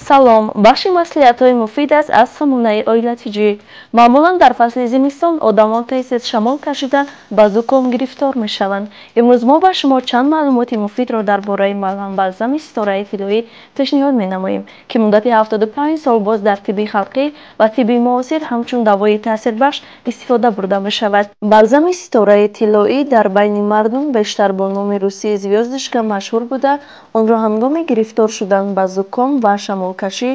салом, бахши маслиҳатҳои муфид аст аз самунаи оилатиҷӣ. Маъмулан дар фасли зимистон одамон тез шамол кашида ба зуком гирифтор мешаванд. Имрӯз мо ба шумо чанд маълумоти муфидро дар бораи малҳам балзами ситораи тиллоӣ пешниҳод менамоем, ки муддати 75 сол боз дар тибби халқӣ ва тибби муосир ҳамчун давои таъсирбахш истифода бурда мешавад. Балзами ситораи тиллоӣ дар байни мардум бештар бо номи русии звёздочка машҳур буда, онро ҳангоми гирифтор шудан ба зуком ва шамолкашӣ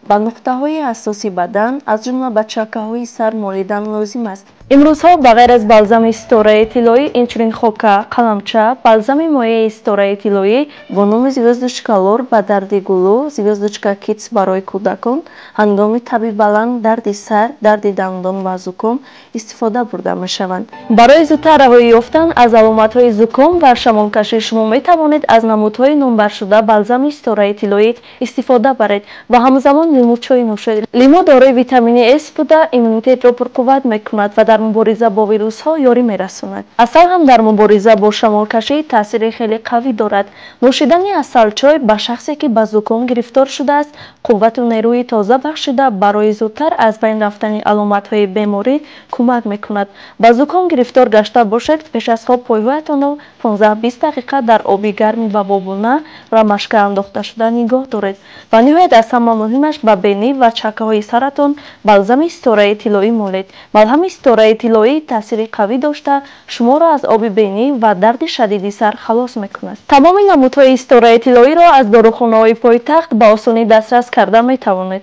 ба нуқтаҳои ҳассоси бадан, аз ҷумла ба чакаҳои сар молидан лозим аст. имрӯзҳо ба ғайр аз балзами ситораи тиллоӣ инчунин хока, қаламча, балзами моеъи ситораи тиллоӣ бо номи звёздочка лор ба дарди гулӯ, звёздочка китс барои кӯдакон, ҳангоми таби баланд, дарди сар, дарди дандон ва зуком истифода бурда мешаванд. Барои зудтар раҳоӣ ёфтан аз аломатҳои зуком ва шамолкашӣ шумо метавонед аз намудҳои номбаршуда балзами ситораи тиллоӣ истифода баред ва ҳамзамон лимӯчой нӯшед. Лимӯ дорои витамини С буда иммунитетро пурқувват мекунад ва дар мубориза бо вирусҳо ёрӣ мерасонад. Асал ҳам дар мубориза бо шамолкашӣ таъсири хеле қавӣ дорад. Нӯшидани асалчой ба шахсе ки ба зуком гирифтор шудааст қуввату нерӯи тоза бахшида барои зудтар аз байн рафтани аломатҳои беморӣ кӯмак мекунад. Ба зуком гирифтор гашта бошед, пеш аз хоб пойҳоятонро 15-20 дақиқа дар оби гарми ба бобуна ва машка андохташуда нигоҳ доред. Ва ниҳоят аз ҳама муҳимаш ба бенӣ ва чакаҳои саратон балзами ситораи тиллоӣ молед. Малҳами ситораи тиллоӣ таъсири қавӣ дошта шуморо аз оби бенӣ ва дарди шадиди сар халос мекунад. Тамоми намудҳои ситораи тиллоиро аз дорухонаҳои пойтахт ба осонӣ дастрас карда метавонед.